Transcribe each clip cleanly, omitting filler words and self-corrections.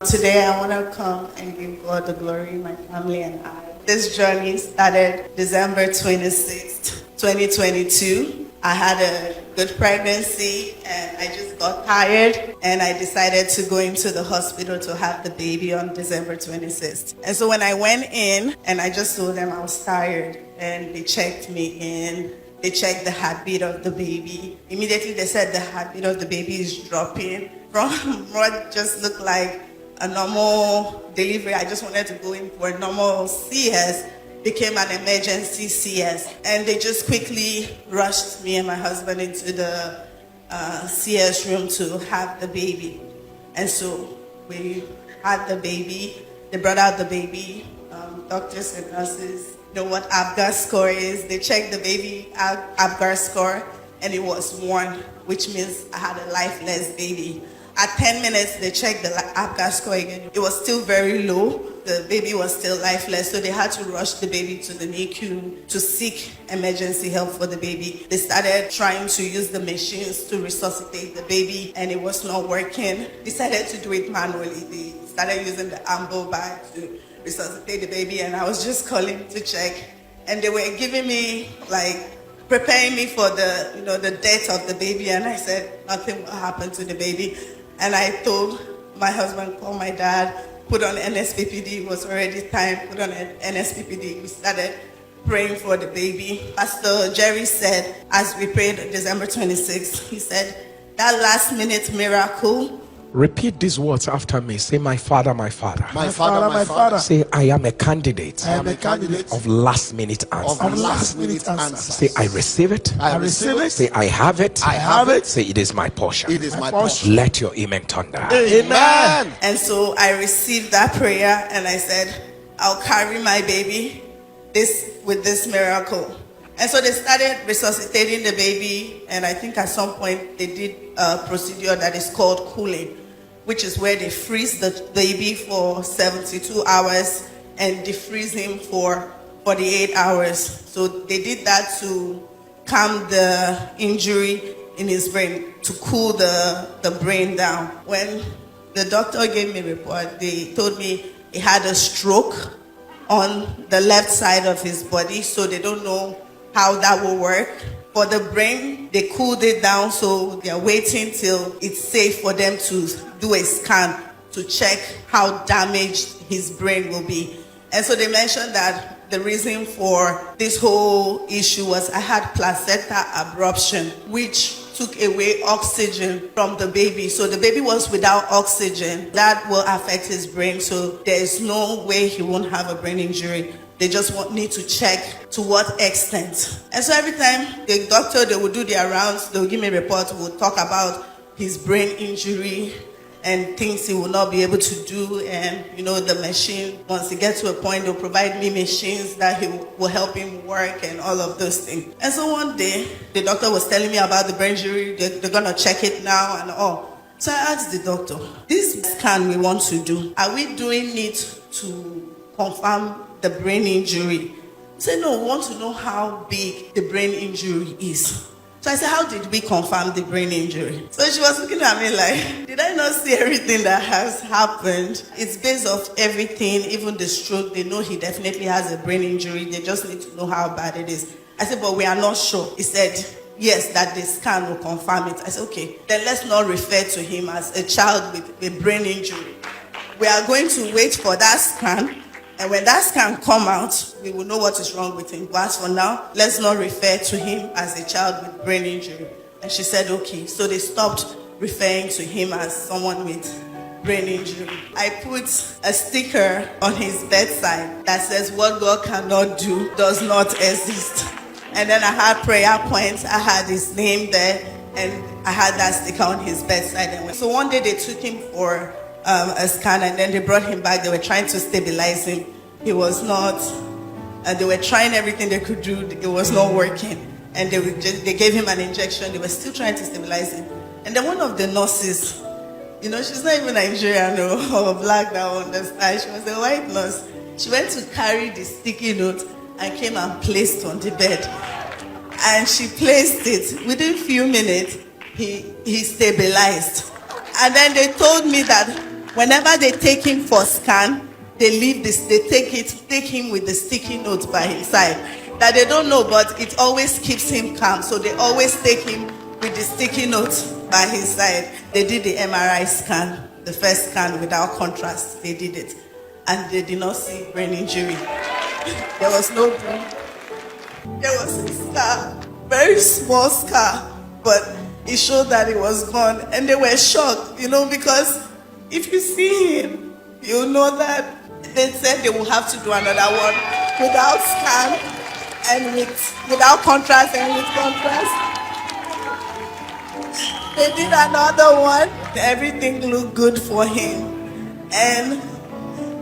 Today I want to come and give God the glory, my family and I. This journey started December 26th, 2022. I had a good pregnancy and I just got tired and I decided to go into the hospital to have the baby on December 26th. And so when I went in and I just told them I was tired and they checked me in, they checked the heartbeat of the baby. Immediately they said the heartbeat of the baby is dropping from what just looked like a normal delivery. I just wanted to go in for a normal CS, became an emergency CS. And they just quickly rushed me and my husband into the CS room to have the baby. And so we had the baby. They brought out the baby. Doctors and nurses know what APGAR score is. They checked the baby APGAR score and it was 1, which means I had a lifeless baby. At 10 minutes, they checked the APGAR score again. It was still very low. The baby was still lifeless, so they had to rush the baby to the NICU to seek emergency help for the baby. They started trying to use the machines to resuscitate the baby, and it was not working. Decided to do it manually. They started using the ambo bag to resuscitate the baby, and I was just calling to check. And they were giving me, preparing me for the death of the baby, and I said, nothing will happen to the baby. And I told my husband, call my dad, put on NSPPD. It was already time, put on NSPPD. We started praying for the baby. Pastor Jerry said, as we prayed on December 26th, he said, that last minute miracle. Repeat these words after me. Say, my father, my father. My father, my father. Say, I am a candidate. I am a candidate of last minute answers. of last minute answers. Say, I receive it. I receive it. Say, I have it. I have it. Say, it is my portion. It is my portion. Let your amen thunder. Amen. And so I received that prayer and I said, I'll carry my baby with this miracle. And so they started resuscitating the baby, and I think at some point they did a procedure that is called cooling, which is where they freeze the baby for 72 hours and defreeze him for 48 hours. So they did that to calm the injury in his brain, to cool the brain down. When the doctor gave me a report, they told me he had a stroke on the left side of his body, so they don't know how that will work. For the brain, they cooled it down, so they're waiting till it's safe for them to do a scan to check how damaged his brain will be. And so they mentioned that the reason for this whole issue was I had placenta abruption, which took away oxygen from the baby. So the baby was without oxygen. That will affect his brain, so there is no way he won't have a brain injury. They just need to check to what extent. And so every time the doctor, they would do their rounds, they would give me a report, we'll talk about his brain injury and things he will not be able to do. And, the machine, once he gets to a point, they'll provide me machines that will help him work and all of those things. And so one day, the doctor was telling me about the brain injury. They're going to check it now and all. So I asked the doctor, this scan we want to do, are we doing it to confirm the brain injury? He said, no, we want to know how big the brain injury is. So I said, how did we confirm the brain injury? So she was looking at me like, did I not see everything that has happened? It's based off everything, even the stroke. They know he definitely has a brain injury. They just need to know how bad it is. I said, but we are not sure. He said, yes, that the scan will confirm it. I said, okay, then let's not refer to him as a child with a brain injury. We are going to wait for that scan. And when that scan come out, we will know what is wrong with him. But as for now, let's not refer to him as a child with brain injury. And she said, okay. So they stopped referring to him as someone with brain injury. I put a sticker on his bedside that says, what God cannot do does not exist. And then I had prayer points. I had his name there, and I had that sticker on his bedside. So one day they took him for a scan, and then they brought him back. They were trying to stabilize him. He was not, they were trying everything they could do. It was not working. And they gave him an injection. They were still trying to stabilize him. And then one of the nurses, she's not even Nigerian or black, that I understand. She was a white nurse. She went to carry the sticky note and came and placed on the bed. And she placed it. Within a few minutes, he stabilized. And then they told me that Whenever they take him for scan, they leave this. They take him with the sticky note by his side. That they don't know, but it always keeps him calm. So they always take him with the sticky note by his side. They did the MRI scan, the first scan without contrast. They did it, and they did not see brain injury. There was no brain. There was a scar, very small scar, but it showed that it was gone, and they were shocked, because if you see him, you know that they said they will have to do another one without scan and without contrast and with contrast. They did another one. Everything looked good for him, and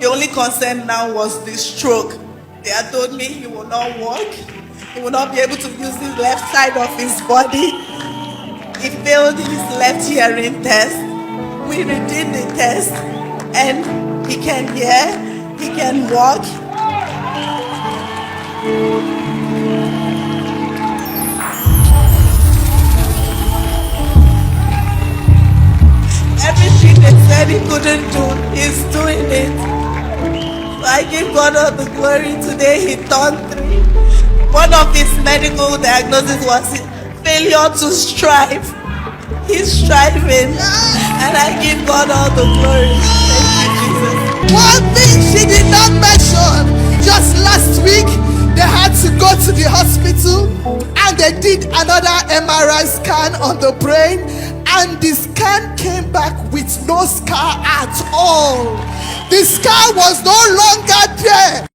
the only concern now was the stroke. They had told me he will not walk. He will not be able to use the left side of his body. He failed his left hearing test. We redid the test, and he can hear, he can walk. Everything they said he couldn't do, he's doing it. So I give God all the glory. Today he turned 3. One of his medical diagnoses was failure to strive. He's striving, and I give God all the glory. Thank you, Jesus. One thing she did not mention, just last week they had to go to the hospital and they did another MRI scan on the brain, and the scan came back with no scar at all. The scar was no longer there.